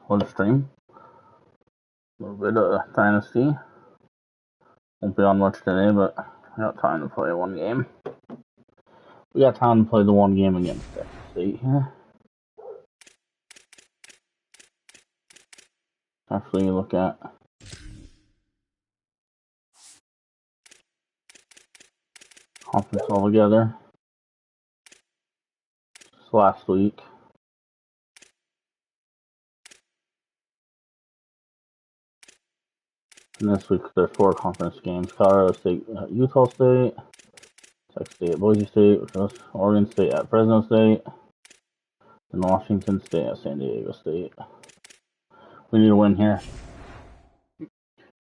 on the stream. A little bit of Dynasty. Won't be on much today, but I got time to play one game. We got time to play the one game against Texas State here. Actually, you look at conference altogether. This last week. And this week there's 4 conference games. Colorado State at Utah State, Texas State at Boise State, Oregon State at Fresno State, and Washington State at San Diego State. We need to win here.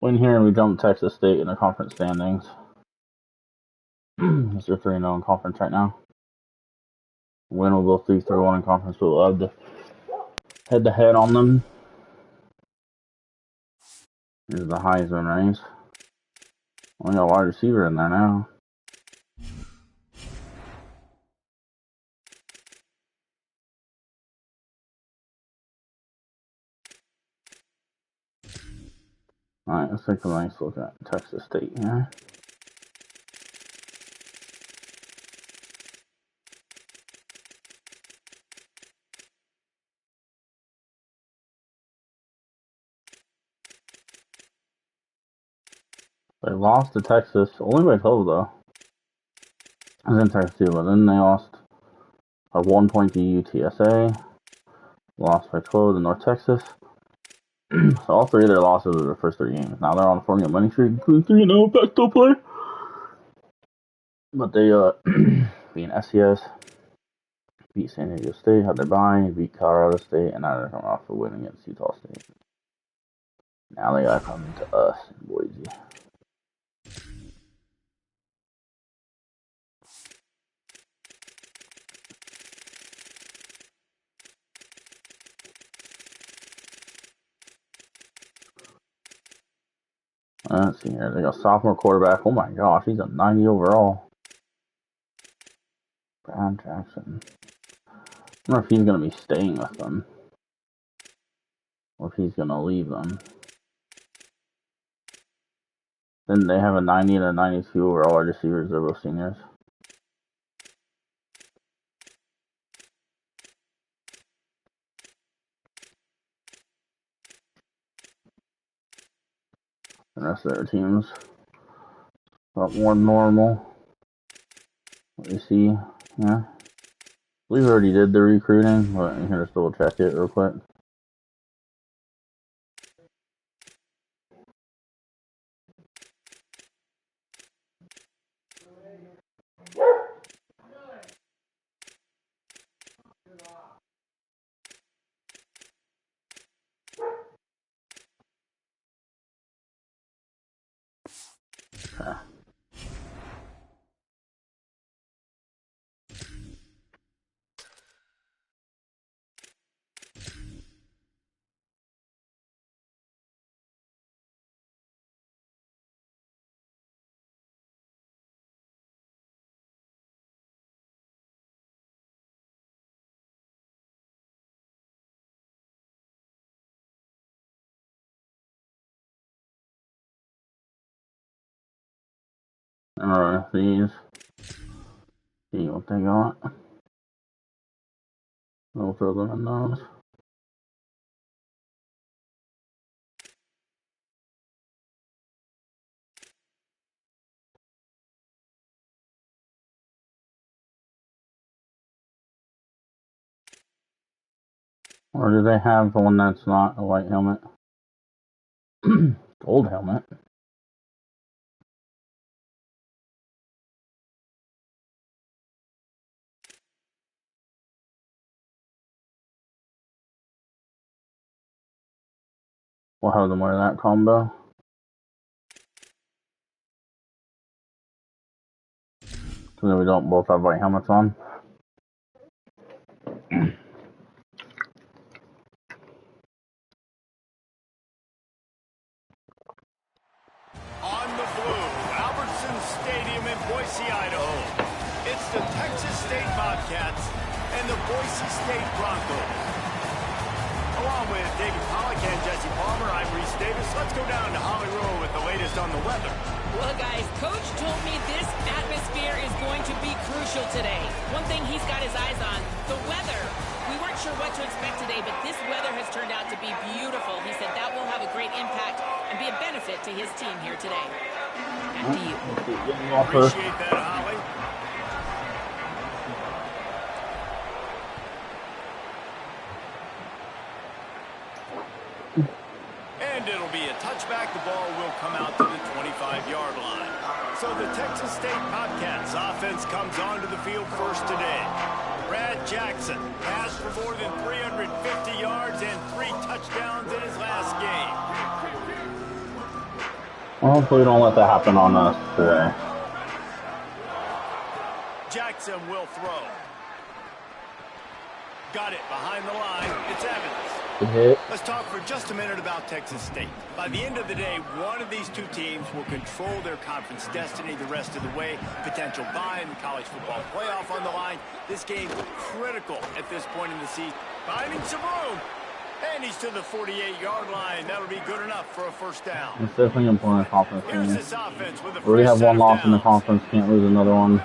Win here and we jump Texas State in the conference standings. Because they're 3-0 in conference right now. Win will go 3-1 in conference, but we'll have to head-to-head on them. Here's the Heisman race. Only got a wide receiver in there now. Alright, let's take a nice look at Texas State here. They lost to Texas, only by 12 though. I was in Texas too, but then they lost by 1 point to UTSA. Lost by 12 to North Texas. So all 3 of their losses were their first 3 games. Now they're on a 4-game winning streak, including 3-0 back to play. But they beat SCS, beat San Diego State, had their bye, beat Colorado State, and now they're coming off a win against Utah State. Now they gotta come to us in Boise. Let's see here. They got a sophomore quarterback. Oh my gosh, he's a 90 overall. Brad Jackson. I wonder if he's going to be staying with them. Or if he's going to leave them. Then they have a 90 and a 92 overall wide receivers. They're both seniors. The rest of their teams a lot more normal. What you see, yeah. We already did the recruiting, but you can just double check it real quick. Okay. Alright, these. See what they got. We'll throw them in those. Or do they have the one that's not a white helmet? Gold helmet. We'll have them wear that combo. So that we don't both have white helmets on. On the blue, Albertson Stadium in Boise, Idaho. It's the Texas State Bobcats and the Boise State Broncos. Along with David Powell Jesse Palmer. I'm Reese Davis. Let's go down to Holly Rowe with the latest on the weather. Well, guys, Coach told me this atmosphere is going to be crucial today. One thing he's got his eyes on, the weather. We weren't sure what to expect today, but this weather has turned out to be beautiful. He said that will have a great impact and be a benefit to his team here today. Back to you. Appreciate that, Holly. And it'll be a touchback. The ball will come out to the 25-yard line. So the Texas State Bobcats offense comes onto the field first today. Brad Jackson passed for more than 350 yards and 3 touchdowns in his last game. Well, hopefully we don't let that happen on us today. Jackson will throw. Got it behind the line. It's Evans. Good hit. Let's talk for just a minute about Texas State. By the end of the day, one of these two teams will control their conference destiny the rest of the way. Potential bye in the college football playoff on the line. This game critical at this point in the season. Finding some room. And he's to the 48-yard line. That'll be good enough for a first down. It's definitely important in conference. Here's this offense with a We have one loss in the downs. conference. Can't lose another one.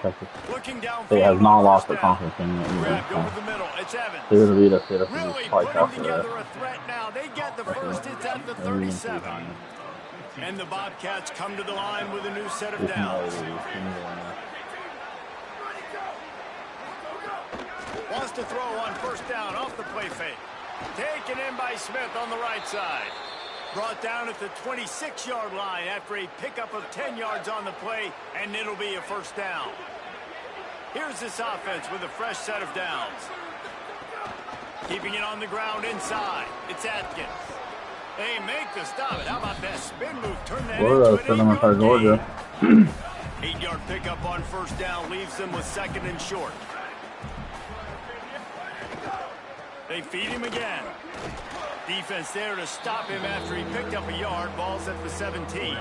Texas Looking down State has not lost the conference game yet. Grabbed over the middle. It's Evans. They would have beat us. They'd have Really to fight putting after that. together a threat now. They get the first. It's at the 37. And the Bobcats come to the line with a new set of downs. Wants to throw on first down off the play fake. Taken in by Smith on the right side. Brought down at the 26-yard line after a pickup of 10 yards on the play, and it'll be a first down. Here's this offense with a fresh set of downs. Keeping it on the ground inside. It's Atkins. They make the stop. How about that spin move? Turn that into an 8-yard Georgia. 8-yard pickup on first down leaves them with second and short. They feed him again. Defense there to stop him after he picked up a yard. Ball's at the 17.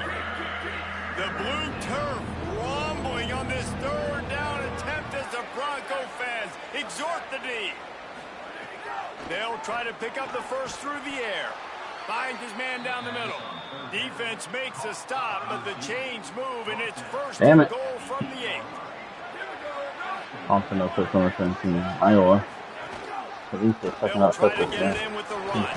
The blue turf rumbling on this third down attempt as the Bronco fans exhort the D. They'll try to pick up the first through the air. Finds his man down the middle. Defense makes a stop, but the chains move, and it's first and goal from the 8. Thompson no push on in Iowa. At least they're second out try to get it in with the run.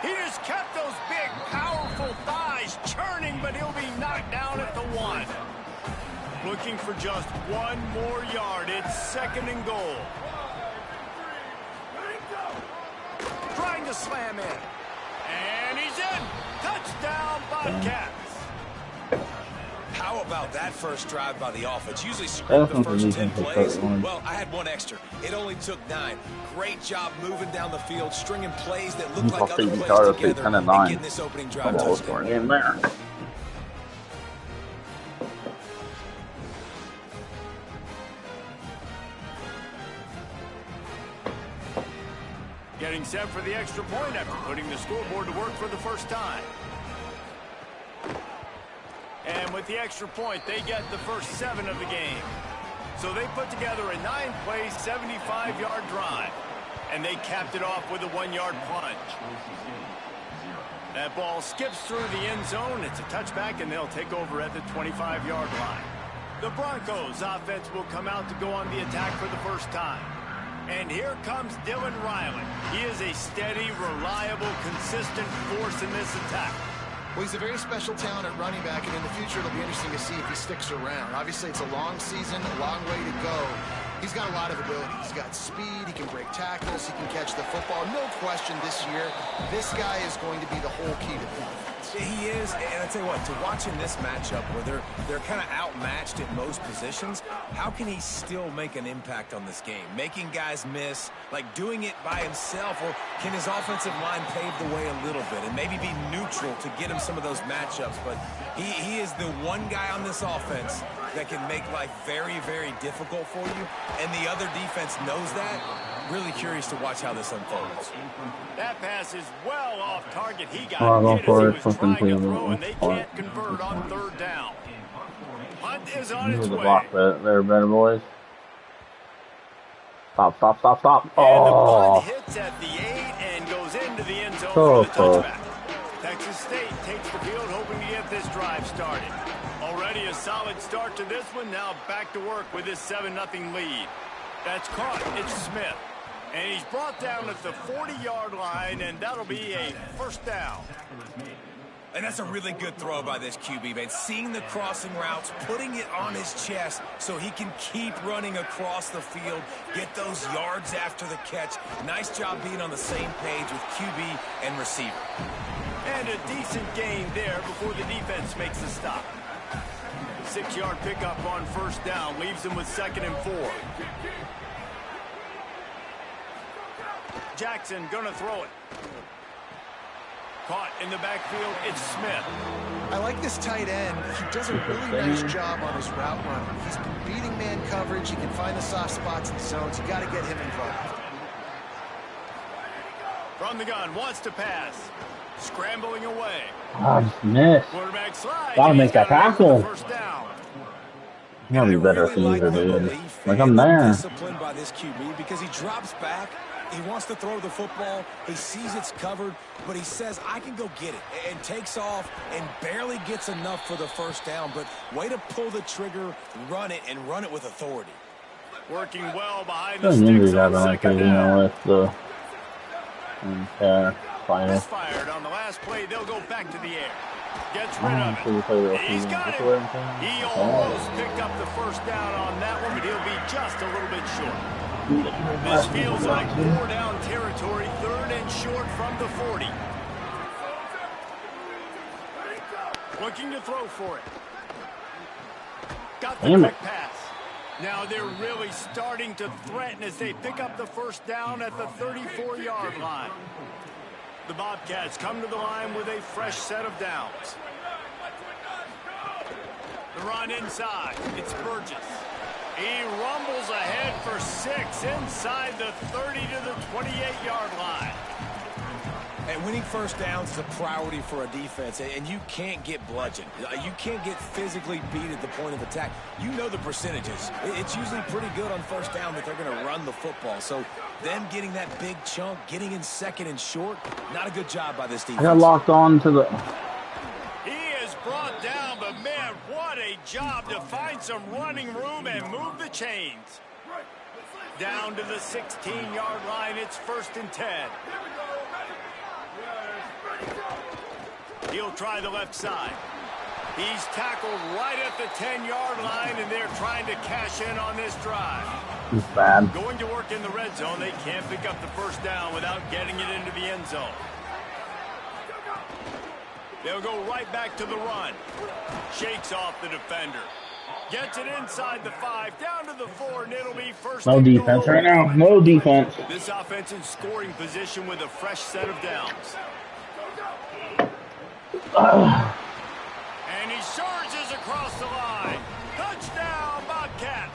He just kept those big, powerful thighs churning, but he'll be knocked down at the 1. Looking for just one more yard. It's second and goal. Trying to slam in. And he's in. Touchdown, Bobcats. How about that first drive by the offense? Usually script the first 10 plays. Well, I had one extra. It only took 9. Great job moving down the field, stringing plays that look like other plays together, and getting this opening drive touchdown. In there. Getting set for the extra point after putting the scoreboard to work for the first time. And with the extra point, they get the first 7 of the game. So they put together a 9-play, 75-yard drive. And they capped it off with a 1-yard plunge. That ball skips through the end zone. It's a touchback, and they'll take over at the 25-yard line. The Broncos offense will come out to go on the attack for the first time. And here comes Dylan Riley. He is a steady, reliable, consistent force in this attack. Well, he's a very special talent at running back, and in the future, it'll be interesting to see if he sticks around. Obviously, it's a long season, a long way to go. He's got a lot of ability. He's got speed, he can break tackles, he can catch the football. No question this year, this guy is going to be the whole key to the offense. He is, and I tell you what, to watch in this matchup where they're kind of outmatched at most positions, how can he still make an impact on this game? Making guys miss, like doing it by himself, or can his offensive line pave the way a little bit and maybe be neutral to get him some of those matchups? But he is the one guy on this offense that can make life very, very difficult for you, and the other defense knows that. Really curious to watch how this unfolds. That pass is well off target. He got hit as he was trying to throw, and they can't convert on third down. Hunt is on its way. Block there, better boys. Stop, stop, stop, stop. And the Oh, punt hits at the 8 and goes into the end zone so for the close. touchback. Texas State takes the field, hoping to get this drive started. Already a solid start to this one. Now back to work with this 7-0 lead. That's caught. It's Smith. And he's brought down at the 40-yard line, and that'll be a first down. And that's a really good throw by this QB, man. Seeing the crossing routes, putting it on his chest so he can keep running across the field, get those yards after the catch. Nice job being on the same page with QB and receiver. And a decent gain there before the defense makes the stop. 6-yard pickup on first down leaves him with 2nd and 4. Jackson gonna throw it. Caught in the backfield, it's Smith. I like this tight end. He does a really nice job on his route running. He's been beating man coverage. He can find the soft spots in the zones. You got to get him involved. From the gun, wants to pass. Scrambling away. I just missed. Quarterback slides. Gotta make that tackle. First down. You gotta be better if you dude. Like, I'm there. Disciplined by this QB because he drops back. He wants to throw the football. He sees it's covered, but he says, I can go get it, and takes off and barely gets enough for the first down. But way to pull the trigger, run it, and run it with authority. Working well behind the Some sticks injuries on happen like second crazy, down. with the final. Misfired on the last play. They'll go back to the air. Gets rid of it. He's got it. He almost picked up the first down on that one, but he'll be just a little bit short. This feels like 4-down territory, 3rd and short from the 40. Looking to throw for it. Got the quick pass. Now they're really starting to threaten as they pick up the first down at the 34-yard line. The Bobcats come to the line with a fresh set of downs. The run inside. It's Burgess. He rumbles ahead for 6 inside the 30 to the 28-yard line. And winning first downs is a priority for a defense, and you can't get bludgeoned. You can't get physically beat at the point of attack. You know the percentages. It's usually pretty good on first down that they're going to run the football. So them getting that big chunk, getting in 2nd and short, not a good job by this defense. I got locked on to the... He is brought down, but man, what a job to find some running room and move the chains. Down to the 16-yard line, it's 1st and 10. He'll try the left side. He's tackled right at the 10-yard line, and they're trying to cash in on this drive. It's bad. Going to work in the red zone. They can't pick up the first down without getting it into the end zone. They'll go right back to the run. Shakes off the defender. Gets it inside the 5, down to the 4, and it'll be first. No defense right now. No defense. This offense in scoring position with a fresh set of downs. And he surges across the line. Touchdown, Bobcats.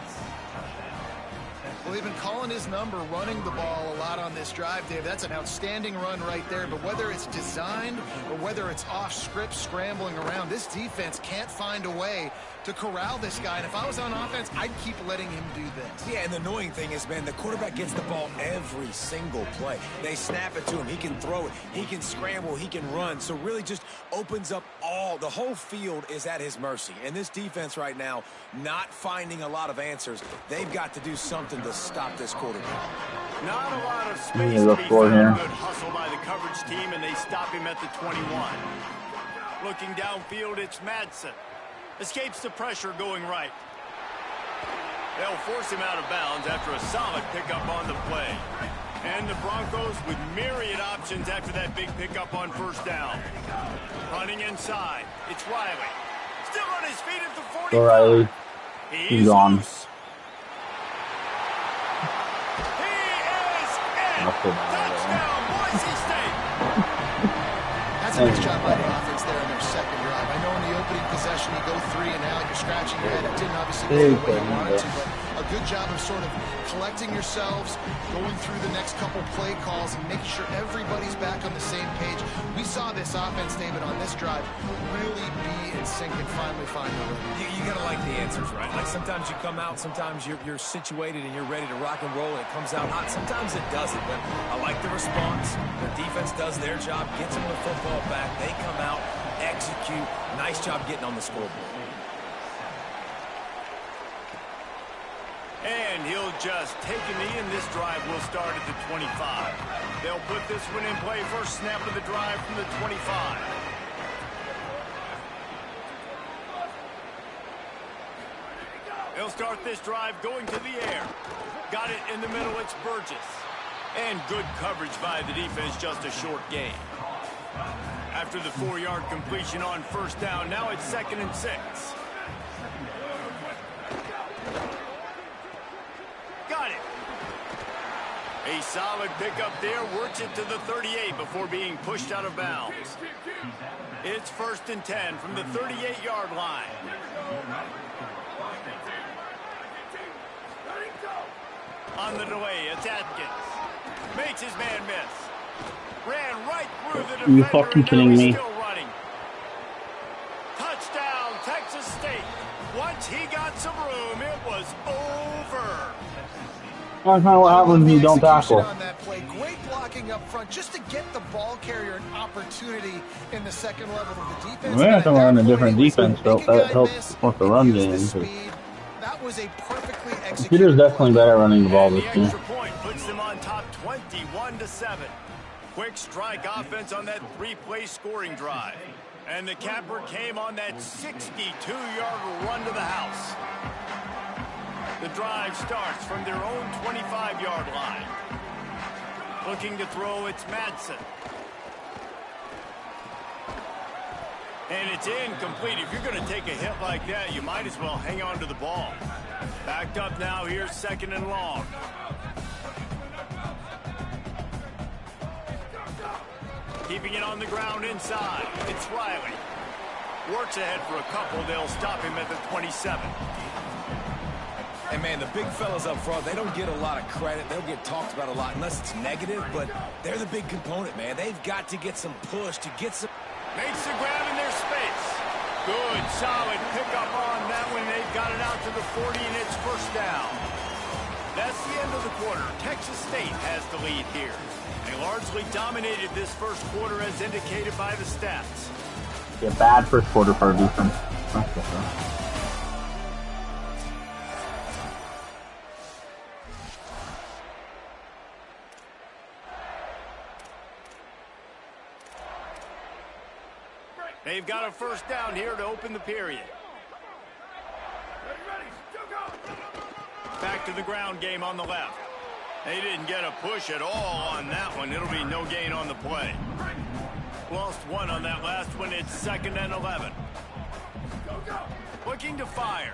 Well, they've been calling his number, running the ball a lot on this drive, Dave. That's an outstanding run right there. But whether it's designed or whether it's off script, scrambling around, this defense can't find a way to corral this guy. And if I was on offense, I'd keep letting him do this. Yeah, and the annoying thing is, man, the quarterback gets the ball every single play. They snap it to him. He can throw it. He can scramble. He can run. So really just opens up the whole field is at his mercy. And this defense right now, not finding a lot of answers. They've got to do something to stop this quarterback. Not a lot of space to be found. Good hustle by the coverage team, and they stop him at the 21. Looking downfield, it's Madsen. Escapes the pressure going right. They'll force him out of bounds after a solid pickup on the play. And the Broncos with myriad options after that big pickup on first down. Running inside, it's Riley. Still on his feet at the 45. Go Riley. He's gone. Loose. He is in. Touchdown, Boise State. That's a nice job by the offense there in their second drive. I know in the opening possession you go 3 and out, you're scratching your head. It didn't obviously go the way you wanted to, but a a good job of sort of collecting yourselves, going through the next couple play calls, and making sure everybody's back on the same page. We saw this offense, David, on this drive really be in sync and finally find the rhythm. You got to like the answers, right? Like sometimes you come out, sometimes you're situated and you're ready to rock and roll, and it comes out hot. Sometimes it doesn't, but I like the response. Their defense does their job, gets them the football back. They come out, execute. Nice job getting on the scoreboard. And he'll just take a knee, and this drive will start at the 25. They'll put this one in play. First snap of the drive from the 25. They'll start this drive going to the air. Got it in the middle. It's Burgess. And good coverage by the defense, just a short gain. After the 4-yard completion on first down, now it's 2nd and 6. Got it. A solid pickup there, works it to the 38 before being pushed out of bounds. It's 1st and 10 from the 38-yard line. On the delay, it's Atkins. Makes his man miss. Ran right through the defender. You fucking kidding me? Still running. Touchdown, Texas State. Once he got some room, it was over. That's not what happens when you don't tackle. On that play. Great blocking up front just to get the ball carrier an opportunity in the second level of the defense. We have to run a different defense, though. That helps with the run game. That was a perfectly executed. Peter's definitely better at running the ball this game. year. The extra point puts them on top 21-7. Quick strike offense on that 3-play scoring drive. And the capper came on that 62-yard run to the house. The drive starts from their own 25-yard line. Looking to throw, it's Madsen. And it's incomplete. If you're going to take a hit like that, you might as well hang on to the ball. Backed up now, here's 2nd and long. Keeping it on the ground inside. It's Riley. Works ahead for a couple. They'll stop him at the 27. And, man, the big fellas up front, they don't get a lot of credit. They'll get talked about a lot unless it's negative, but they're the big component, man. They've got to get some push to get some... Makes the grab in their space. Good, solid pickup on that one. They've got it out to the 40, and it's 1st down. That's the end of the quarter. Texas State has the lead here. They largely dominated this first quarter as indicated by the stats. Yeah, bad first quarter for our defense. That's for sure. They've got a 1st down here to open the period. Back to the ground game on the left. They didn't get a push at all on that one. It'll be no gain on the play. Lost one on that last one. It's 2nd and 11. Looking to fire.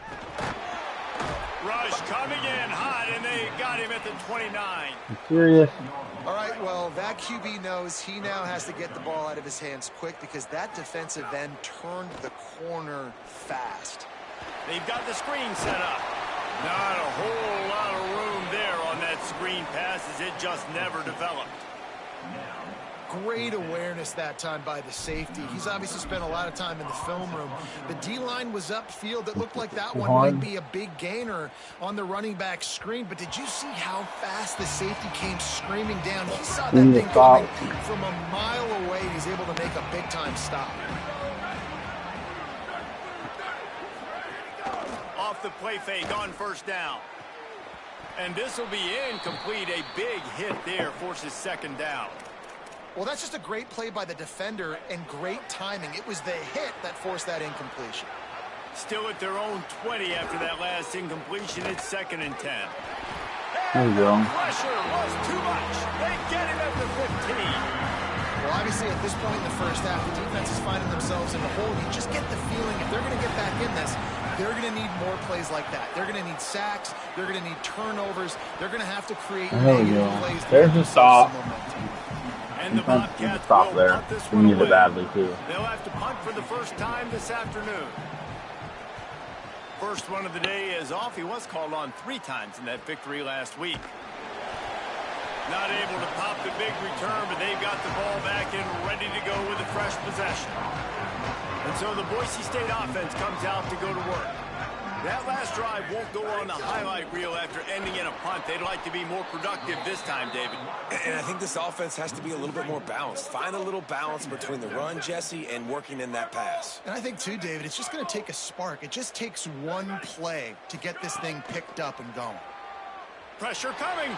Rush coming in hot, and they got him at the 29. I'm serious. All right, well, that QB knows he now has to get the ball out of his hands quick because that defensive end turned the corner fast. They've got the screen set up. Not a whole lot of room there on that screen pass as it just never developed. Great awareness that time by the safety. He's obviously spent a lot of time in the film room. The D-line was upfield. It looked like that one might be a big gainer on the running back screen. But did you see how fast the safety came screaming down? He saw that thing coming from a mile away. He's able to make a big-time stop. Off the play fake on 1st down. And this will be incomplete. A big hit there forces 2nd down. Well, that's just a great play by the defender and great timing. It was the hit that forced that incompletion. Still at their own 20 after that last incompletion. It's 2nd and 10. There you go. Pressure was too much. They get him at the 15. Well, obviously, at this point in the first half, the defense is finding themselves in the hole. You just get the feeling if they're going to get back in this, they're going to need more plays like that. They're going to need sacks. They're going to need turnovers. They're going to have to create negative plays. There's a stop. And the Bobcats stop there. We need it badly, too. They'll have to punt for the first time this afternoon. first one of the day is off. He was called on 3 times in that victory last week. Not able to pop the big return, but they've got the ball back and ready to go with a fresh possession. And so the Boise State offense comes out to go to work. That last drive won't go on the highlight reel after ending in a punt. They'd like to be more productive this time, David. And I think this offense has to be a little bit more balanced. Find a little balance between the run, Jesse, and working in that pass. And I think, too, David, it's just going to take a spark. It just takes one play to get this thing picked up and going. Pressure coming.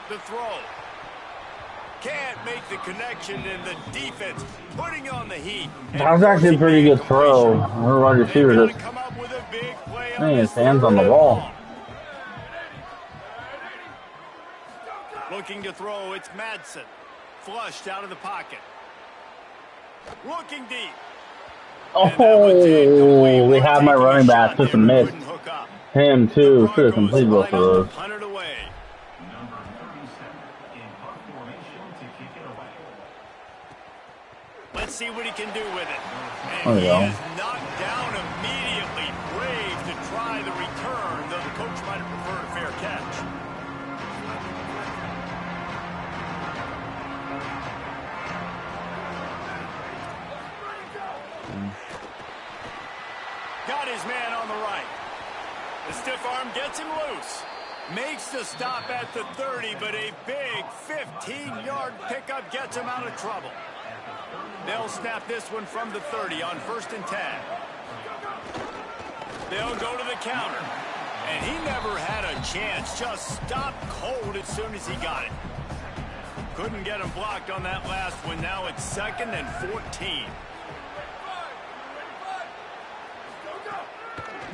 The throw. Can't make the connection, and the defense putting on the heat. That was actually a pretty good throw. Her wide receiver just his hands on the wall. Looking to throw, it's Madsen. Flushed out of the pocket. Looking deep. Oh, we have my running back. Just a miss. Him too. Should have completed both of those. Let's see what he can do with it. And he is knocked down immediately. Brave to try the return, though the coach might have preferred a fair catch. Got his man on the right. The stiff arm gets him loose. Makes the stop at the 30, but a big 15-yard pickup gets him out of trouble. They'll snap this one from the 30 on 1st and 10. They'll go to the counter. And he never had a chance. Just stopped cold as soon as he got it. Couldn't get him blocked on that last one. Now it's 2nd and 14.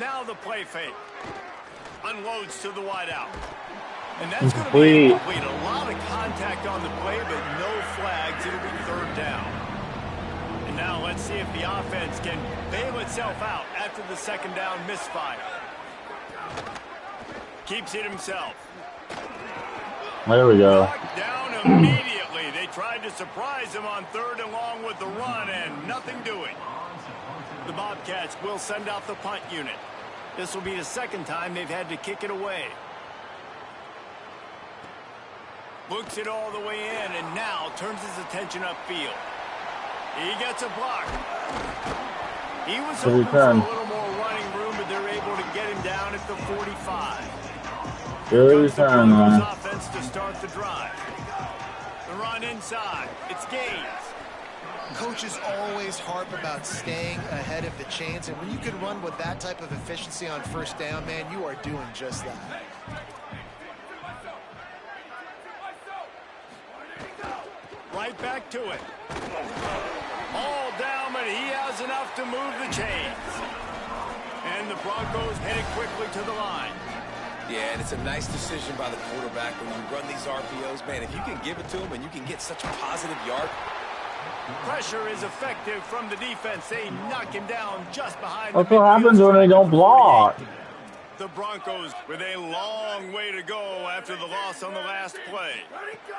Now the play fake. Unloads to the wideout. And that's going to be incomplete. A lot of contact on the play, but no flags. It'll be 3rd down. And now let's see if the offense can bail itself out after the 2nd down misfire. Keeps it himself. There we go. Knocked down immediately. They tried to surprise him on 3rd along with the run, and nothing doing. The Bobcats will send out the punt unit. This will be the 2nd time they've had to kick it away. Looks it all the way in, and now turns his attention upfield. He gets a block. He was hoping for a little more running room, but they're able to get him down at the 45. Good return, man. Offense to start the drive. The run inside. It's Gaines. Coaches always harp about staying ahead of the chains, and when you can run with that type of efficiency on 1st down, man, you are doing just that. Right back to it. All down, but he has enough to move the chains. And the Broncos headed quickly to the line. Yeah, and it's a nice decision by the quarterback when you run these RPOs. Man, if you can give it to him and you can get such a positive yard. Pressure is effective from the defense. They knock him down just behind. That's what happens when they don't block. The Broncos with a long way to go after the loss on the last play.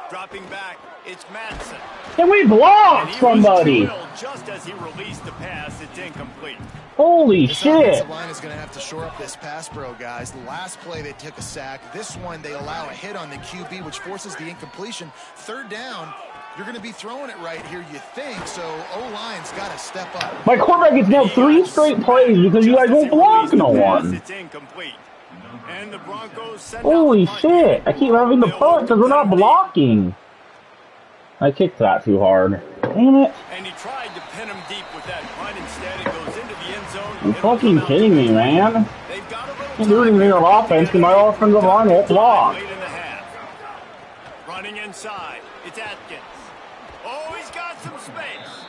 Dropping back, it's Madsen. Can we block somebody? Just as he released the pass, it's incomplete. Holy this shit. offensive line is going to have to shore up this pass pro, guys. The last play they took a sack. This one they allow a hit on the QB, which forces the incompletion. 3rd down. You're going to be throwing it right here, you think, so O-line's got to step up. My quarterback gets nailed 3 straight plays because you guys won't block no one. It's incomplete. And the Broncos send Holy shit, I keep having to punt because we're not blocking. I kicked that too hard. Damn it. And he tried to pin him deep with that punt. Instead, it goes into the end zone. You're fucking kidding me, man. Can't do anything on offense because my offensive line won't block. Late in the half. Running inside, it's Atkins. Oh, he's got some space.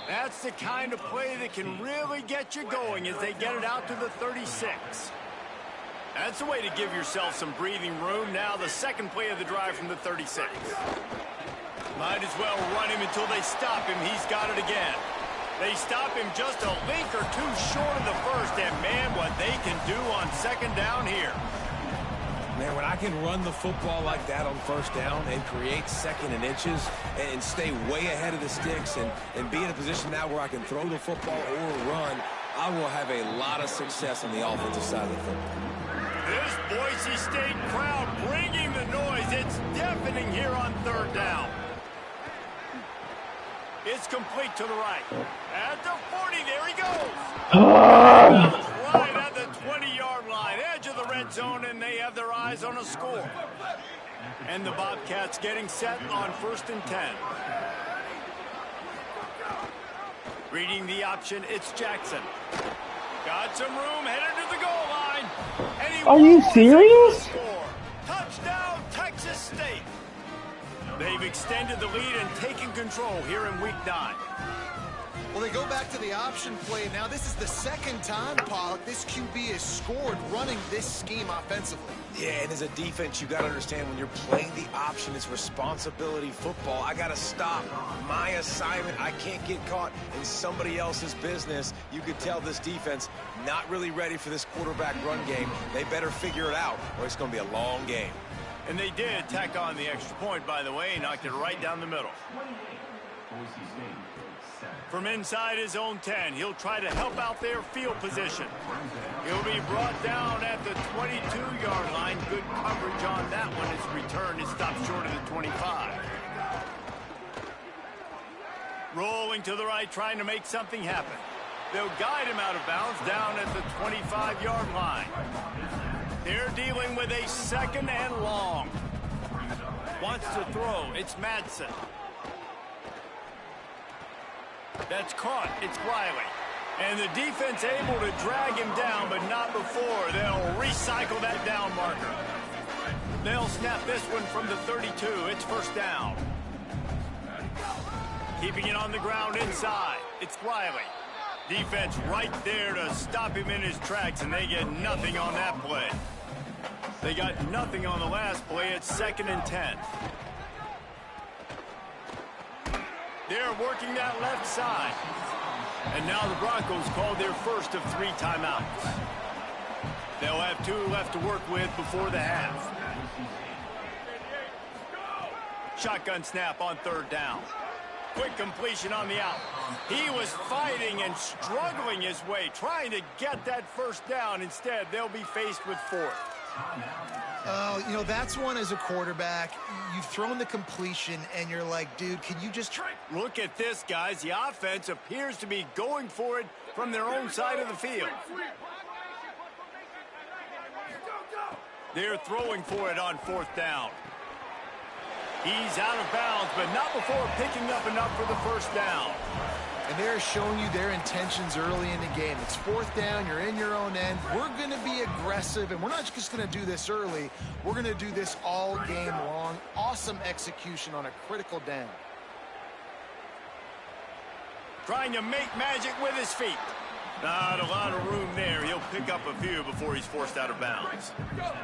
That's the kind of play that can really get you going as they get it out to the 36. That's a way to give yourself some breathing room. Now the 2nd play of the drive from the 36. Might as well run him until they stop him. He's got it again. They stop him just a link or two short of the 1st, and man, what they can do on 2nd down here. Man, when I can run the football like that on 1st down and create 2nd and inches and stay way ahead of the sticks and be in a position now where I can throw the football or run, I will have a lot of success on the offensive side of the football. This Boise State crowd bringing the noise. It's deafening here on third down. It's complete to the right. At the 40, there he goes. Right at the 20-yard line, edge of the red zone, and they have their eyes on a score. And the Bobcats getting set on 1st and 10. Reading the option, it's Jackson. Got some room, headed to the goal line. And he Are you rolls serious? into the score. Touchdown, Texas State. They've extended the lead and taken control here in Week 9. Well, they go back to the option play. Now, this is the second time, Pollock, this QB has scored running this scheme offensively. Yeah, and as a defense, you got to understand when you're playing the option, it's responsibility football. I got to stop my assignment. I can't get caught in somebody else's business. You could tell this defense not really ready for this quarterback run game. They better figure it out, or it's going to be a long game. And they did tack on the extra point, by the way, knocked it right down the middle. From inside his own 10, he'll try to help out their field position. He'll be brought down at the 22-yard line. Good coverage on that one. His return is stopped short of the 25. Rolling to the right, trying to make something happen. They'll guide him out of bounds down at the 25-yard line. They're dealing with a 2nd and long. Wants to throw. It's Madsen. That's caught. It's Riley. And the defense able to drag him down, but not before. They'll recycle that down marker. They'll snap this one from the 32. It's 1st down. Keeping it on the ground inside. It's Riley. Defense right there to stop him in his tracks, and they get nothing on that play. They got nothing on the last play. It's 2nd and 10. They're working that left side. And now the Broncos called their first of 3 timeouts. They'll have 2 left to work with before the half. Shotgun snap on 3rd down. Quick completion on the out. He was fighting and struggling his way, trying to get that 1st down. Instead, they'll be faced with 4th. You know, that's one as a quarterback. You've thrown the completion, and you're like, dude, can you just try? Look at this, guys. The offense appears to be going for it from their own side of the field. They're throwing for it on 4th down. He's out of bounds, but not before picking up enough for the 1st down. And they're showing you their intentions early in the game. It's 4th down. You're in your own end. We're going to be aggressive, and we're not just going to do this early. We're going to do this all game long. Awesome execution on a critical down. Trying to make magic with his feet. Not a lot of room there. He'll pick up a few before he's forced out of bounds.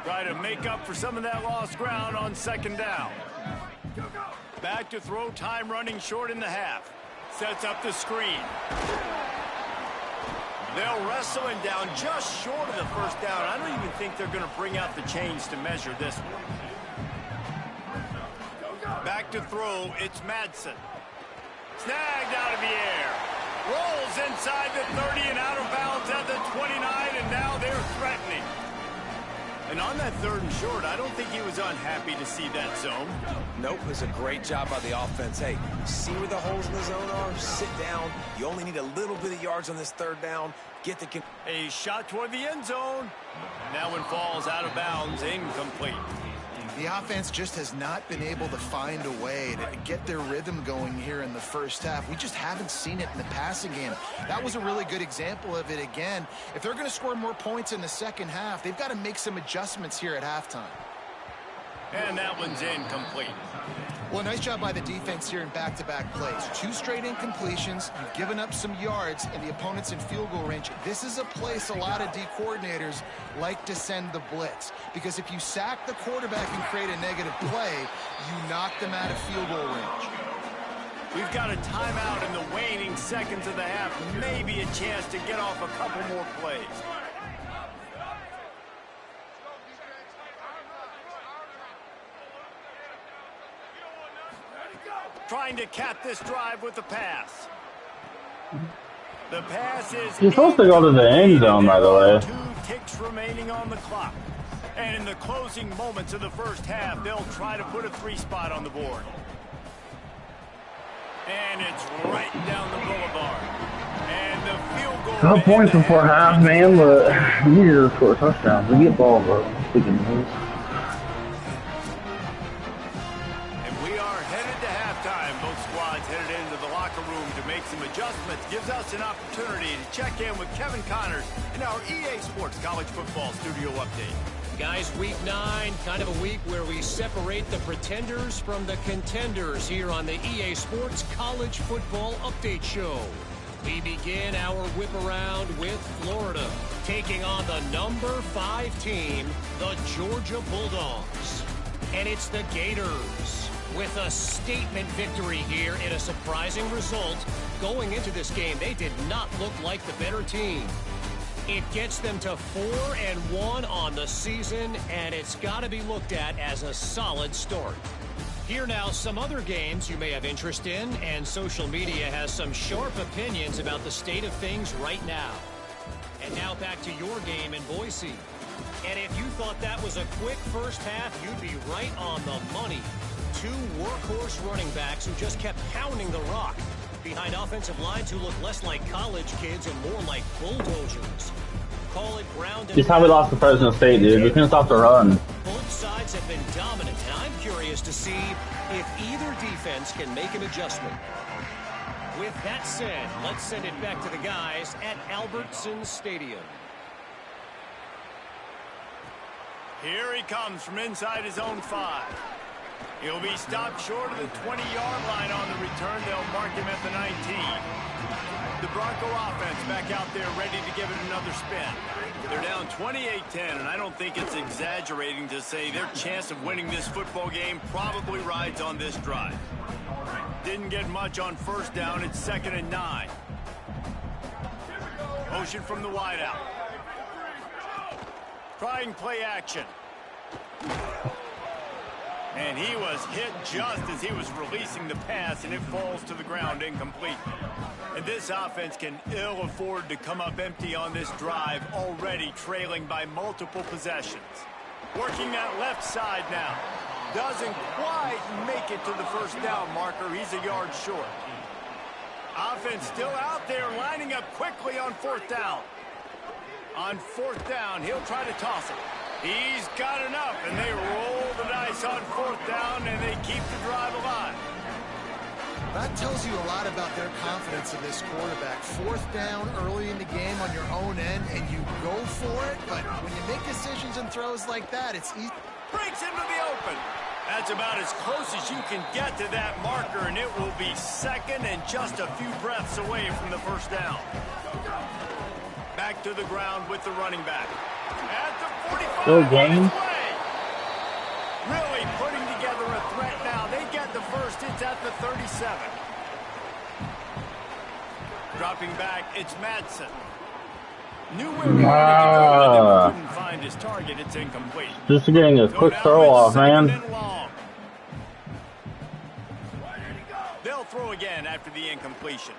Try to make up for some of that lost ground on 2nd down. Back to throw, time running short in the half. Sets up the screen. They'll wrestle him down just short of the 1st down. I don't even think they're going to bring out the chains to measure this one. Back to throw, it's Madsen. Snagged out of the air. Rolls inside the 30 and out of bounds at the 29, and now they're threatening. And on that 3rd and short, I don't think he was unhappy to see that zone. Nope, it was a great job by the offense. Hey, see where the holes in the zone are? Sit down. You only need a little bit of yards on this 3rd down. Get the... A shot toward the end zone. That one falls out of bounds, incomplete. The offense just has not been able to find a way to get their rhythm going here in the 1st half. We just haven't seen it in the passing game. That was a really good example of it again. If they're going to score more points in the 2nd half, they've got to make some adjustments here at halftime. And that one's incomplete. Well, nice job by the defense here in back-to-back plays. 2 straight incompletions. You've given up some yards, and the opponent's in field goal range. This is a place a lot of D coordinators like to send the blitz, because if you sack the quarterback and create a negative play, you knock them out of field goal range. We've got a timeout in the waning seconds of the half. Maybe a chance to get off a couple more plays. Trying to cap this drive with the pass. The pass is He's supposed to go to the end zone, by the way. 2 ticks remaining on the clock. And in the closing moments of the first half, they'll try to put a 3-spot on the board. And it's right down the boulevard. And the field goal. 12 points before half, man, but we need to score touchdowns. We get ball, bro. We can lose. And we are headed to halftime. Both squads headed into the locker room to make some adjustments. Gives us an opportunity to check in with Kevin Connors in our EA Sports College Football Studio Update. Guys, week 9, kind of a week where we separate the pretenders from the contenders here on the EA Sports College Football Update Show. We begin our whip around with Florida, taking on the number 5 team, the Georgia Bulldogs. And it's the Gators with a statement victory here in a surprising result. Going into this game, they did not look like the better team. It gets them to 4-1 on the season, and it's got to be looked at as a solid start. Here now, some other games you may have interest in, and social media has some sharp opinions about the state of things right now. And now back to your game in Boise. And if you thought that was a quick first half, you'd be right on the money. 2 workhorse running backs who just kept pounding the rock behind offensive lines who look less like college kids and more like bulldozers. Call it ground and Just how we lost to Fresno State, dude. We couldn't stop the run. Both sides have been dominant, and I'm curious to see if either defense can make an adjustment. With that said, let's send it back to the guys at Albertson Stadium. Here he comes from inside his own 5. He'll be stopped short of the 20-yard line on the return. They'll mark him at the 19. The Bronco offense back out there ready to give it another spin. They're down 28-10, and I don't think it's exaggerating to say their chance of winning this football game probably rides on this drive. Didn't get much on first down. It's 2nd and 9. Motion from the wideout. Trying play action. And he was hit just as he was releasing the pass, and it falls to the ground incomplete. And this offense can ill afford to come up empty on this drive, already trailing by multiple possessions. Working that left side now. Doesn't quite make it to the first down marker. He's a yard short. Offense still out there, lining up quickly on 4th down. On 4th down, he'll try to toss it. He's got enough, and they roll the dice on 4th down, and they keep the drive alive. That tells you a lot about their confidence in this quarterback. 4th down early in the game on your own end, and you go for it, but when you make decisions and throws like that, it's easy. Breaks into the open. That's about as close as you can get to that marker, and it will be 2nd and just a few breaths away from the first down. Back to the ground with the running back. At the 45. Good game. Really putting together a threat now. They get the first. It's at the 37. Dropping back, it's Madsen. Knew where he wanted to go, but couldn't find his target. It's incomplete. Just getting a quick throw off, man. They'll throw again after the incompletion.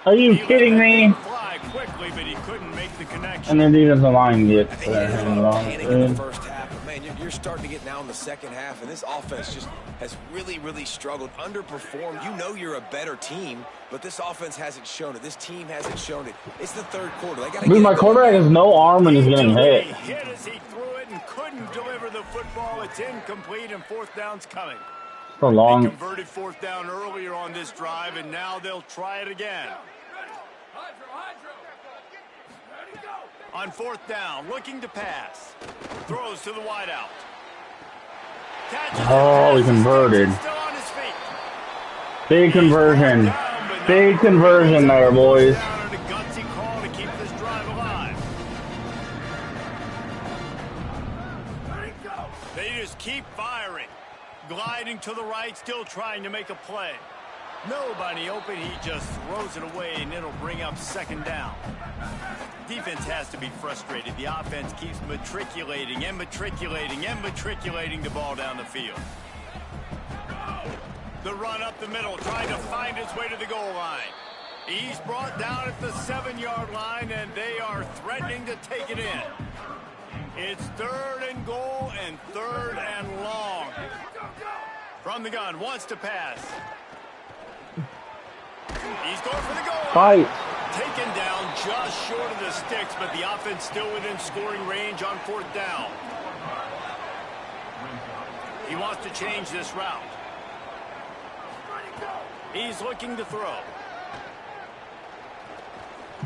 Are you kidding me? Fly quickly, but he couldn't make the connection. And then even the line gets in the first half, but man, you're starting to get now in the second half, and this offense just has really struggled, underperformed. You know you're a better team, but this offense hasn't shown it. This team hasn't shown it. It's the 3rd quarter. They gotta Dude, my quarterback has no arm and he's getting hit. He hit as he threw it and couldn't deliver the football. It's incomplete, and 4th down's coming. So long. They converted 4th down earlier on this drive, and now they'll try it again. On 4th down, looking to pass. Throws to the wideout. Oh, he converted. Still on his feet. Big conversion. Big conversion there, boys. Down and a gutsy call to keep this drive alive. They just keep firing. Gliding to the right, still trying to make a play. Nobody open, he just throws it away, and it'll bring up 2nd down. Defense has to be frustrated. The offense keeps matriculating the ball down the field. The run up the middle, trying to find its way to the goal line. He's brought down at the 7-yard line, and they are threatening to take it in. It's 3rd and goal and 3rd and long. From the gun, wants to pass. He's going for the goal. Fight. Taken down just short of the sticks, but the offense still within scoring range on 4th down. He wants to change this route. He's looking to throw.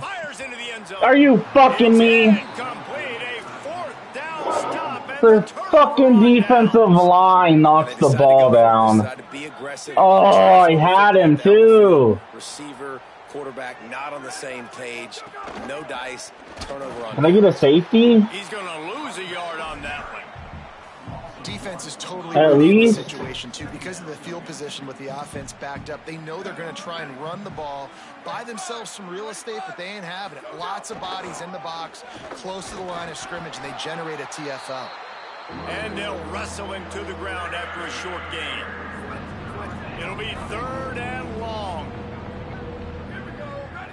Fires into the end zone. Are you fucking me? Incomplete. A 4th down stop. The fucking defensive line knocks the ball down. Oh, I had him too. Receiver, quarterback, not on the same page. No dice. Turnover on. Can I get a safety? He's going to lose a yard on that one. Defense is totally At reading the least. situation, too. Because of the field position with the offense backed up, they know they're going to try and run the ball, buy themselves some real estate, but they ain't having it. Lots of bodies in the box, close to the line of scrimmage, and they generate a TFL. And they'll wrestle him to the ground after a short gain. It'll be 3rd and long. Here we go. Ready?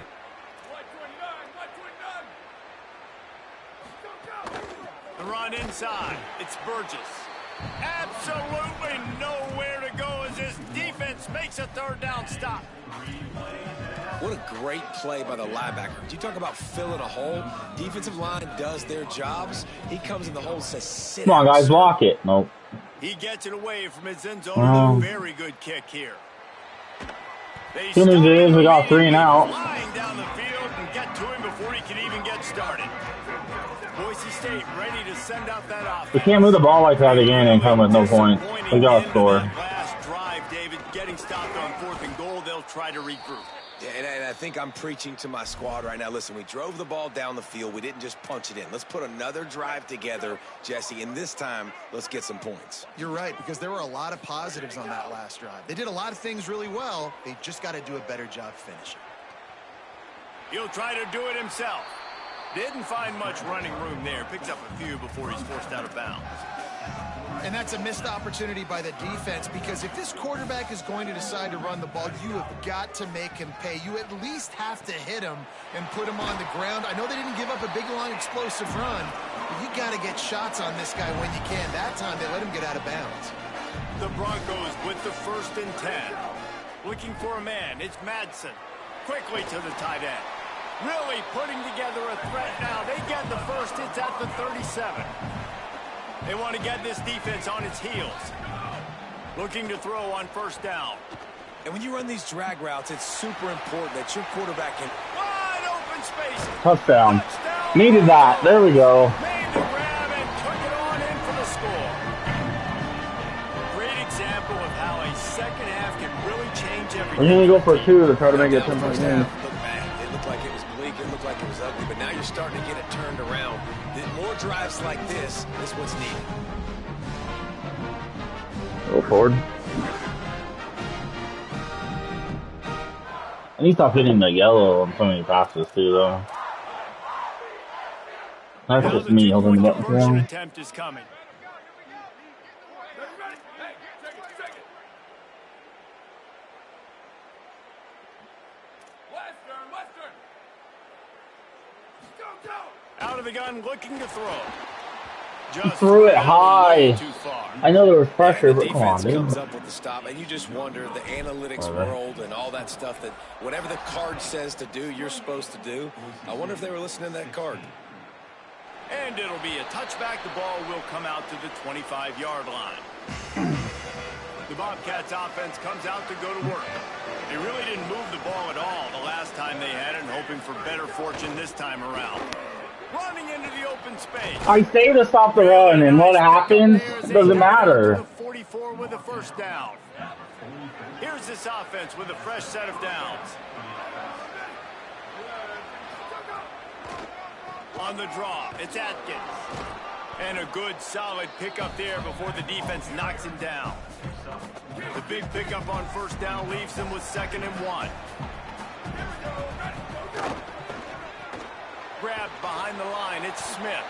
129. The run inside. It's Burgess. Absolutely nowhere to go as this defense makes a 3rd down stop. What a great play by the linebacker. You talk about filling a hole. Defensive line does their jobs. He comes in the hole and says, sit Come on, out, guys, sir. block it. Nope. He gets it away from his end zone with a very good kick here. Good news is we got 3 and out. Flying down the field and get to him before he can even get started. Boise State ready to send out that offense. We can't move the ball like that again and come with no points. We gotta score. Last drive, David, getting stopped on 4th and goal. They'll try to regroup. Yeah, and I think I'm preaching to my squad right now. Listen, we drove the ball down the field. We didn't just punch it in. Let's put another drive together, Jesse, and this time, let's get some points. You're right, because there were a lot of positives on that last drive. They did a lot of things really well. They just got to do a better job finishing. He'll try to do it himself. Didn't find much running room there. Picks up a few before he's forced out of bounds. And that's a missed opportunity by the defense, because if this quarterback is going to decide to run the ball, you have got to make him pay. You at least have to hit him and put him on the ground. I know they didn't give up a big, long, explosive run, but you got to get shots on this guy when you can. That time, they let him get out of bounds. The Broncos with the 1st and 10. Looking for a man. It's Madsen. Quickly to the tight end. Really putting together a threat now. They get the first. It's at the 37. They want to get this defense on its heels. Looking to throw on 1st down. And when you run these drag routes, it's super important that your quarterback can... Wide open space. Touchdown. Needed that. There we go. Made the grab and took it on in for the score. Great example of how a second half can really change everything. We're going to go for 2 to try to make it 10-point game. Look bad. It looked like it was bleak. It looked like it was ugly. But now you're starting to get it turned around. More drives like this is what's needed. Go forward. I need to stop hitting the yellow on so many passes too, though. That's Now just the me holding the two-point button conversion down. attempt is coming. Out of the gun, looking to throw. Just threw it high. too far. I know there was pressure, The but come on, defense comes dude. up with the stop, and you just wonder, the analytics Okay. world and all that stuff, that whatever the card says to do, you're supposed to do. I wonder if they were listening to that card. And it'll be a touchback. The ball will come out to the 25-yard line. The Bobcats offense comes out to go to work. They really didn't move the ball at all the last time they had it, and hoping for better fortune this time around. Running into the open space. I say to stop the run, and what happens doesn't matter. 44 with a 1st down. Here's this offense with a fresh set of downs. On the draw, it's Atkins. And a good, solid pickup there before the defense knocks him down. The big pickup on 1st down leaves him with 2nd and 1. Grabbed behind the line, it's Smith.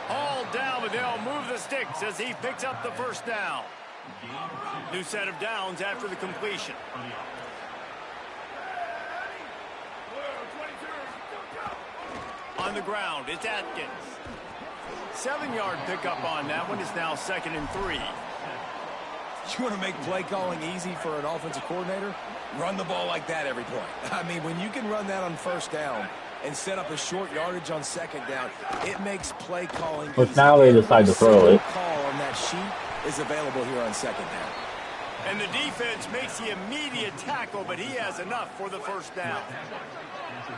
All down, but they'll move the sticks as he picks up the 1st down. New set of downs after the completion. the ground. It's Atkins. 7-yard pickup on that one. Is now 2nd and 3. You want to make play calling easy for an offensive coordinator? Run the ball like that every point. I mean, when you can run that on 1st down and set up a short yardage on 2nd down, it makes play calling But easy. now they decide to throw it. Call on that sheet is available here on 2nd down. And the defense makes the immediate tackle, but he has enough for the 1st down.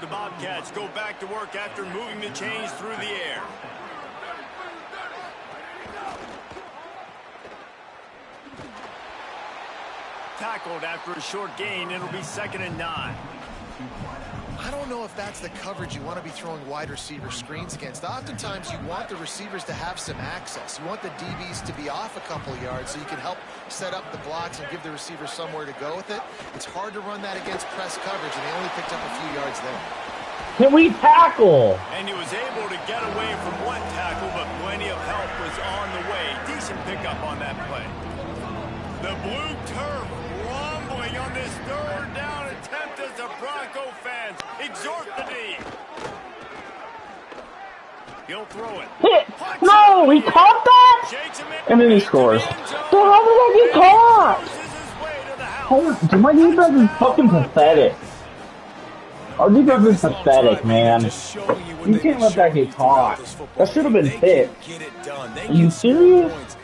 The Bobcats go back to work after moving the chains through the air. Tackled after a short gain. It'll be 2nd and 9. I don't know if that's the coverage you want to be throwing wide receiver screens against. Oftentimes, you want the receivers to have some access. You want the DBs to be off a couple of yards so you can help set up the blocks and give the receivers somewhere to go with it. It's hard to run that against press coverage, and they only picked up a few yards there. Can we tackle? And he was able to get away from one tackle, but plenty of help was on the way. Decent pickup on that play. The blue turf rumbling on this 3rd down attempt as the Bronco fans exhort the D. He'll throw it. No, he caught that? And then he scores. So how did that get caught? Oh, my defense is fucking pathetic. Our defense is pathetic, man. You can't let that get caught. That should have been hit. Are you serious?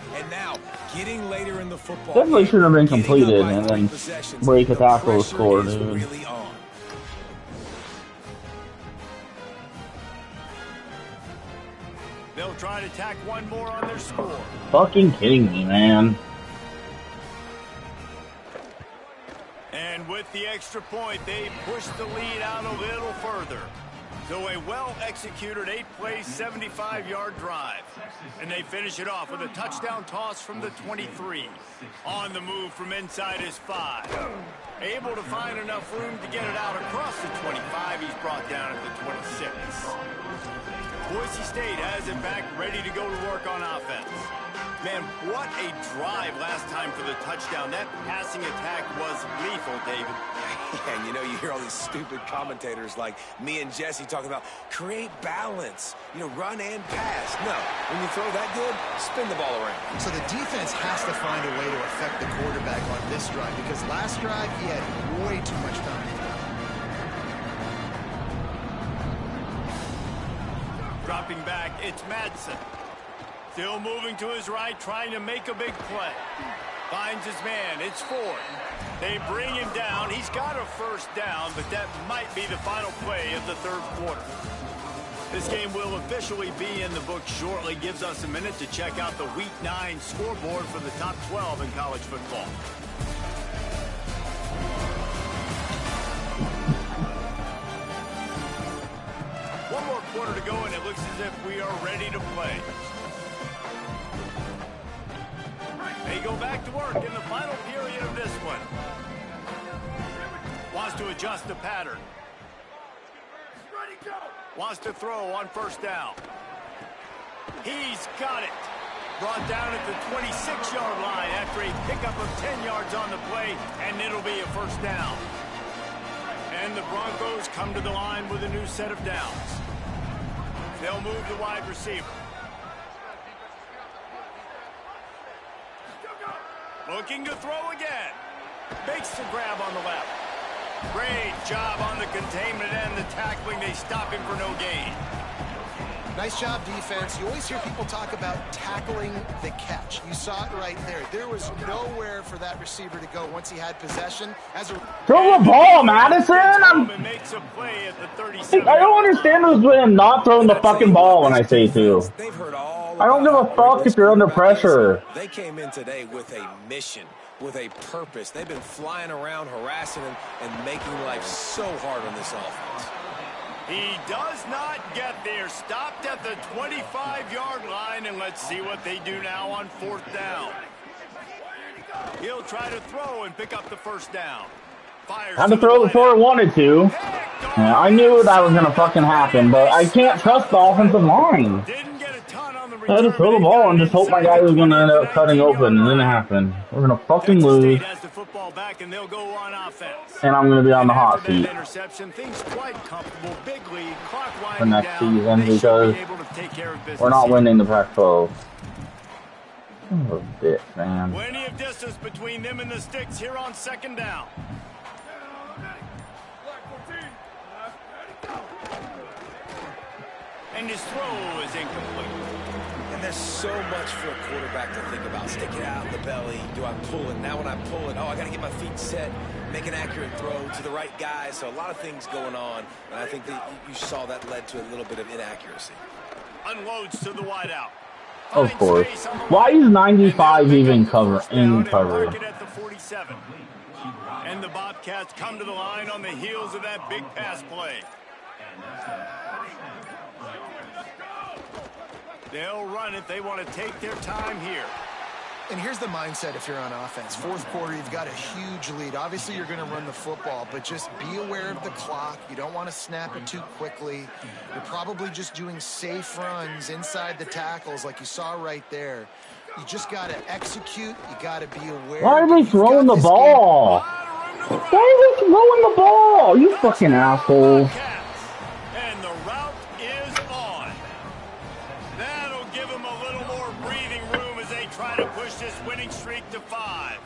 Getting later in the football definitely should have been completed and then break a tackle or score, dude. They'll try to tack one more on their score. Fucking kidding me, man. And with the extra point, they push the lead out a little further. So a well-executed 8-play, 75-yard drive. And they finish it off with a touchdown toss from the 23. On the move from inside his 5. Able to find enough room to get it out across the 25. He's brought down at the 26. Boise State has it back, ready to go to work on offense. Man, what a drive last time for the touchdown. That passing attack was lethal, David. And you know, you hear all these stupid commentators like me and Jesse talking about create balance, you know, run and pass. No, when you throw that good, spin the ball around. So the defense has to find a way to affect the quarterback on this drive, because last drive he had way too much time. Dropping back, it's Madsen. Still moving to his right, trying to make a big play. Finds his man, it's Ford. They bring him down. He's got a 1st down, but that might be the final play of the 3rd quarter. This game will officially be in the books shortly. Gives us a minute to check out the Week 9 scoreboard for the top 12 in college football. One more quarter to go, and it looks as if we are ready to play. They go back to work in the final period of this one. Wants to adjust the pattern. Wants to throw on 1st down. He's got it. Brought down at the 26-yard line after a pickup of 10 yards on the play, and it'll be a 1st down. And the Broncos come to the line with a new set of downs. They'll move the wide receiver. Looking to throw again. Makes the grab on the left. Great job on the containment and the tackling. They stop him for no gain. Nice job, defense. You always hear people talk about tackling the catch. You saw it right there. There was nowhere for that receiver to go once he had possession. Throw the ball, Madison! I don't understand who's been not throwing the fucking ball when I say to. I don't give a fuck if you're under pressure. They came in today with a mission, with a purpose. They've been flying around, harassing him, and making life so hard on this offense. He does not get there. Stopped at the 25-yard line, and let's see what they do now on 4th down. He'll try to throw and pick up the 1st down. Fires had to throw before I wanted to. Yeah, I knew that was going to fucking happen, but I can't trust the offensive line. Didn't get a ton on the I had to throw the ball and just hope my guy was going to end up cutting open, and it didn't happen. We're going to fucking lose. football back, and they'll go on offense. And I'm going to be on the hot After that seat interception, things quite comfortable. Big lead, clock for winding next down. season They should because be able to take care of business we're not here. winning the Pac-12. Son of a bitch, man. Plenty of distance between them and the sticks here on second down. And his throw is incomplete. And there's so much for a quarterback to think about. Stick it out in the belly. Do I pull it? Now when I pull it, oh, I got to get my feet set, make an accurate throw to the right guy. So a lot of things going on. And I think that you saw that led to a little bit of inaccuracy. Unloads to the wideout. Of course. Why is 95 even in coverage? At the 47. And the Bobcats come to the line on the heels of that big pass play. They'll run it. They want to take their time here. And here's the mindset if you're on offense. Fourth quarter, you've got a huge lead. Obviously, you're going to run the football, but just be aware of the clock. You don't want to snap it too quickly. You're probably just doing safe runs inside the tackles like you saw right there. You just got to execute. You got to be aware. Why are they throwing the ball? Why are they throwing the ball? You fucking asshole. And the route is on. That'll give them a little more breathing room as they try to push this winning streak to 5.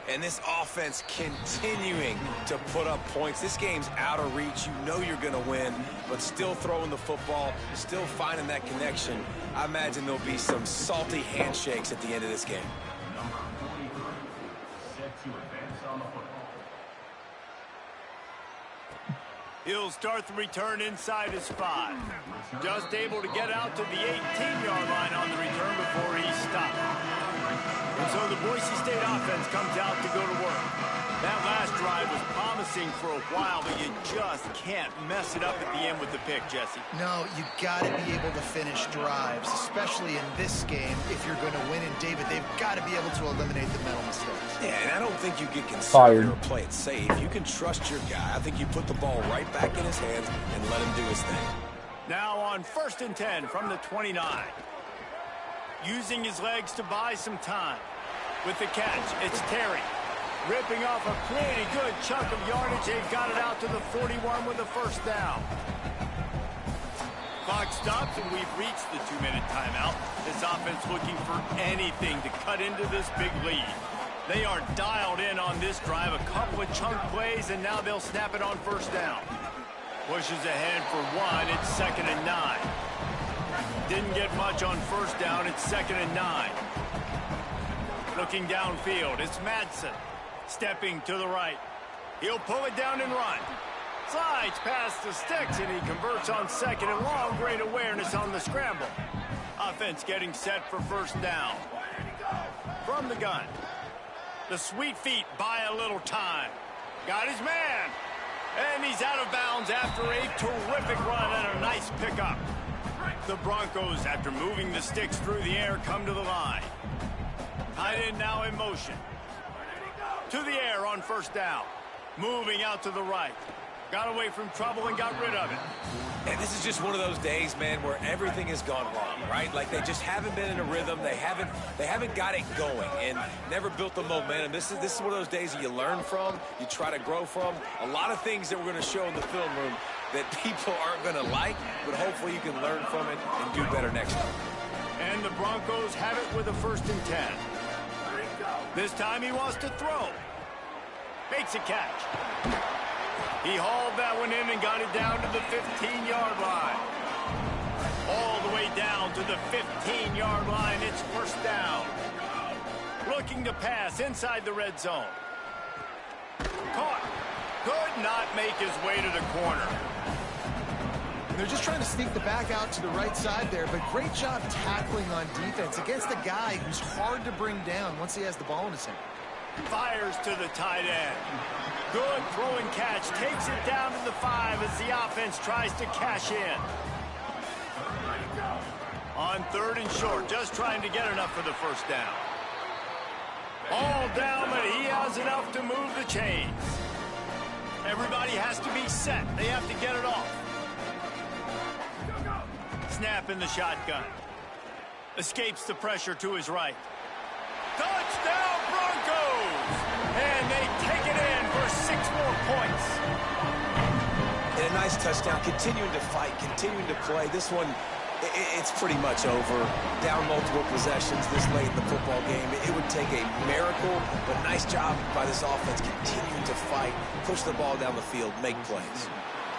And this offense continuing to put up points. This game's out of reach. You know you're going to win, but still throwing the football, still finding that connection. I imagine there'll be some salty handshakes at the end of this game. He'll start the return inside his 5. Just able to get out to the 18-yard line on the return before he stopped. And so the Boise State offense comes out to go to work. That last drive was promising for a while, but you just can't mess it up at the end with the pick, Jesse. No, you got to be able to finish drives, especially in this game. If you're going to win, and David, they've got to be able to eliminate the mental mistakes. Yeah, and I don't think you get conservative or play it safe. You can trust your guy. I think you put the ball right back in his hands and let him do his thing. Now on 1st and 10 from the 29. Using his legs to buy some time. With the catch, it's Terry. Ripping off a pretty good chunk of yardage. They've got it out to the 41 with a first down. Clock stops, and we've reached the 2-minute timeout. This offense looking for anything to cut into this big lead. They are dialed in on this drive. A couple of chunk plays, and now they'll snap it on first down. Pushes ahead for 1. It's 2nd and 9. Didn't get much on first down. It's 2nd and 9. Looking downfield, it's Madsen. Stepping to the right. He'll pull it down and run. Slides past the sticks, and he converts on 2nd and long. Great awareness on the scramble. Offense getting set for first down. From the gun. The sweet feet buy a little time. Got his man. And he's out of bounds after a terrific run and a nice pickup. The Broncos, after moving the sticks through the air, come to the line. Tight end now in motion. To the air on first down. Moving out to the right. Got away from trouble and got rid of it. And this is just one of those days, man, where everything has gone wrong, right? Like they just haven't been in a rhythm. They haven't got it going and never built the momentum. This is one of those days that you learn from, you try to grow from. A lot of things that we're going to show in the film room that people aren't going to like, but hopefully you can learn from it and do better next time. And the Broncos have it with a 1st and 10. This time he wants to throw. Makes a catch. He hauled that one in and got it down to the 15-yard line. All the way down to the 15-yard line. It's first down. Looking to pass inside the red zone. Caught. Could not make his way to the corner. They're just trying to sneak the back out to the right side there, but great job tackling on defense against a guy who's hard to bring down once he has the ball in his hand. Fires to the tight end. Good throwing catch. Takes it down to the 5 as the offense tries to cash in. On 3rd and short, just trying to get enough for the first down. All down, but he has enough to move the chains. Everybody has to be set. They have to get it off. Snap in the shotgun. Escapes the pressure to his right. Touchdown, Broncos! points. And a nice touchdown, continuing to fight, continuing to play. This one, it's pretty much over. Down multiple possessions this late in the football game. It would take a miracle, but nice job by this offense continuing to fight, push the ball down the field, make plays.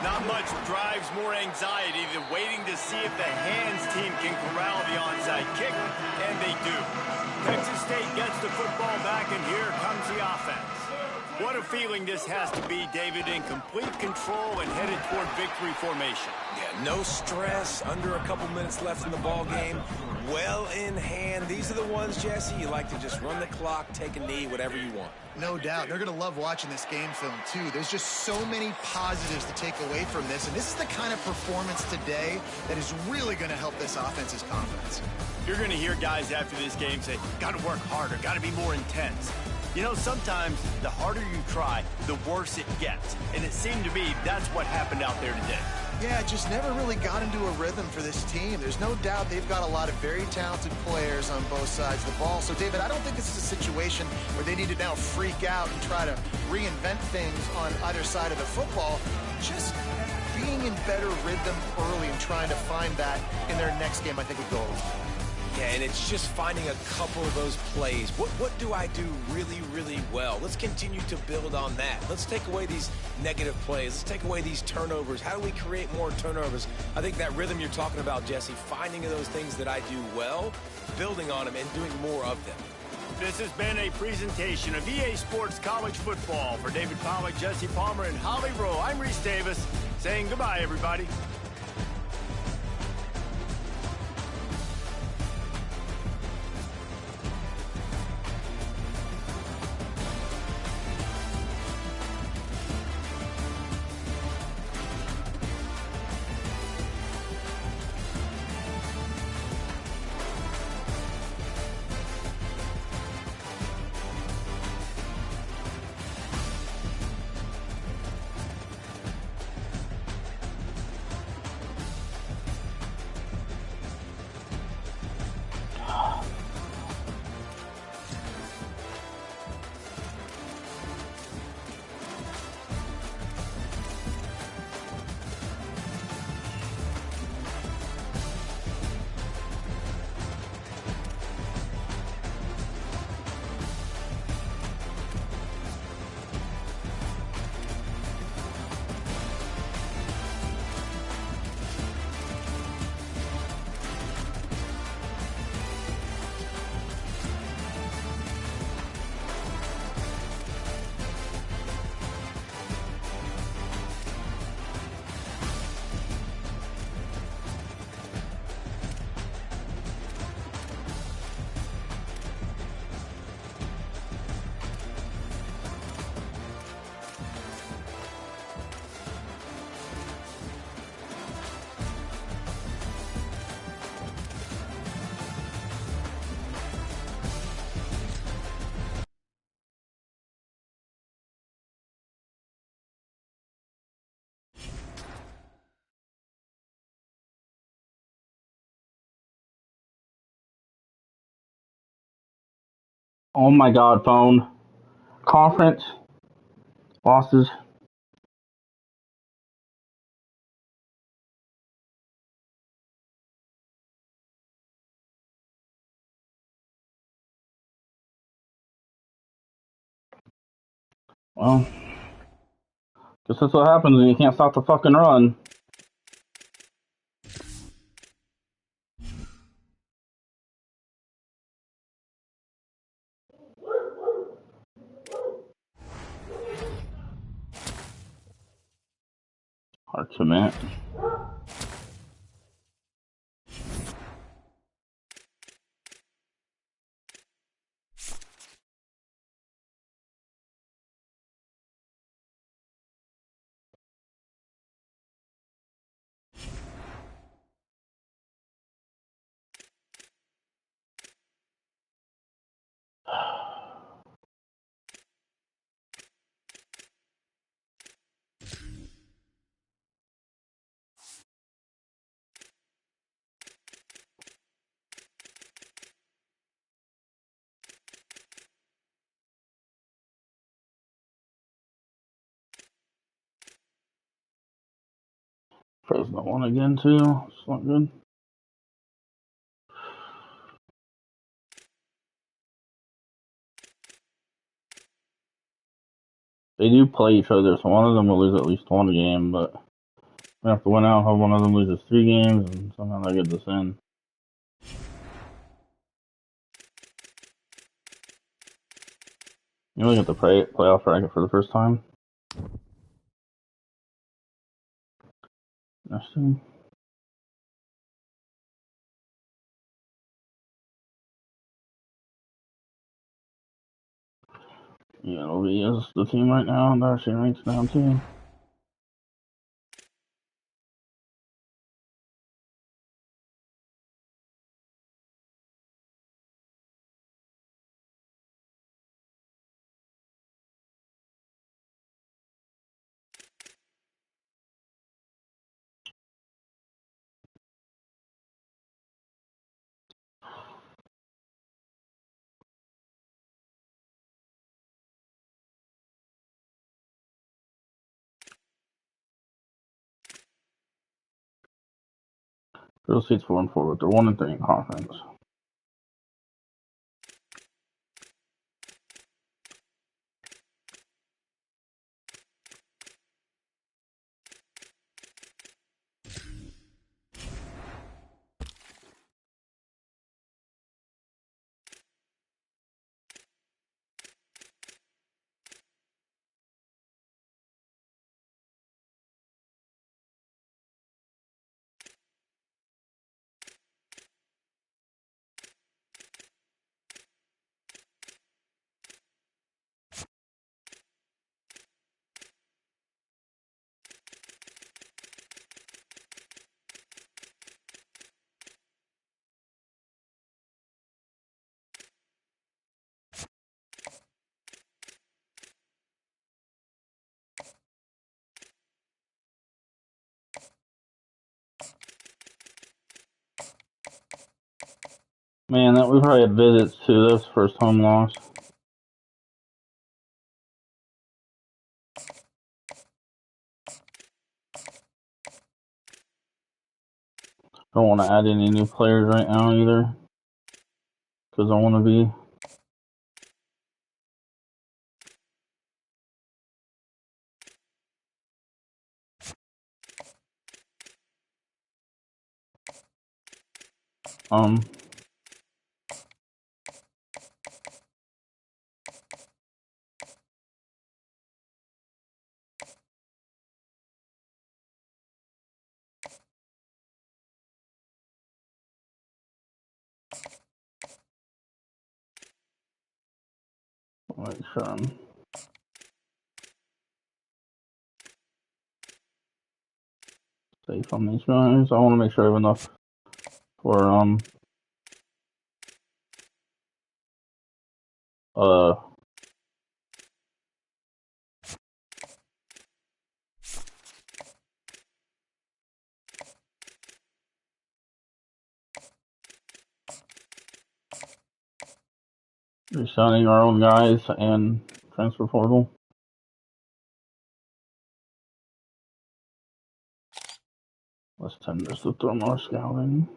Not much drives more anxiety than waiting to see if the hands team can corral the onside kick, and they do. Texas State gets the football back, and here comes the offense. What a feeling this has to be, David, in complete control and headed toward victory formation. Yeah, no stress, under a couple minutes left in the ball game, well in hand. These are the ones, Jesse, you like to just run the clock, take a knee, whatever you want. No doubt. They're going to love watching this game film, too. There's just so many positives to take away from this, and this is the kind of performance today that is really going to help this offense's confidence. You're going to hear guys after this game say, got to work harder, got to be more intense. You know, sometimes the harder you try, the worse it gets. And it seemed to me that's what happened out there today. Yeah, it just never really got into a rhythm for this team. There's no doubt they've got a lot of very talented players on both sides of the ball. So, David, I don't think this is a situation where they need to now freak out and try to reinvent things on either side of the football. Just being in better rhythm early and trying to find that in their next game, I think, would go a long way. Yeah, and it's just finding a couple of those plays. What do I do really, really well? Let's continue to build on that. Let's take away these negative plays. Let's take away these turnovers. How do we create more turnovers? I think that rhythm you're talking about, Jesse, finding those things that I do well, building on them, and doing more of them. This has been a presentation of EA Sports College Football. For David Pollack, Jesse Palmer, and Holly Rowe, I'm Reese Davis, saying goodbye, everybody. Oh my god, phone. Conference. Losses. Well, guess that's what happens when you can't stop the fucking run. Hard to admit. Fresno won again too. It's not good. They do play each other, so one of them will lose at least one game, but we have to win out, have one of them loses 3 games, and somehow they get this in. You look at the playoff bracket for the first time. Interesting. Yeah, it'll be as the team right now, and Darcy ranks down too. Real State's 4-4, but they're 1-3 in conference. Man, we probably had visits to this first home loss. Don't want to add any new players right now either, because I want to be make sure I'm safe on these guys. I want to make sure I have enough for resigning our own guys and transfer portal. Let's tend this to throw more scouting.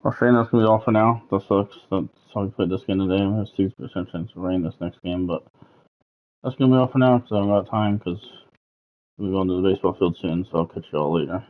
Well, Shane, that's going to be all for now. That sucks. That's how we played this game today. We have 6% chance of rain this next game, but that's going to be all for now because I don't got time because we're going to the baseball field soon, so I'll catch you all later.